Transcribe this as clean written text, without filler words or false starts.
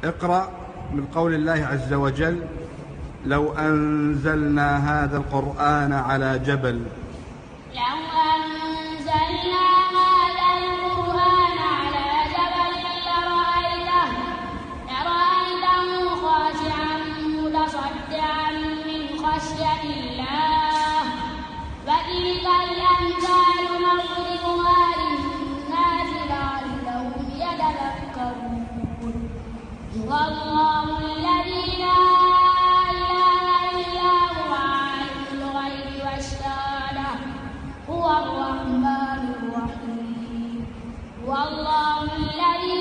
اقرأ من قول الله عز وجل: لو أنزلنا هذا القرآن على جبل لرأيته خاشعا متصدعا من خشية الله. وتلك الأمثال نضربها للناس لعلهم يتذكرون. هو الله الذي لا إله إلا هو عالم الغيب والشهادة هو الرحمن الرحيم. هو الله الذي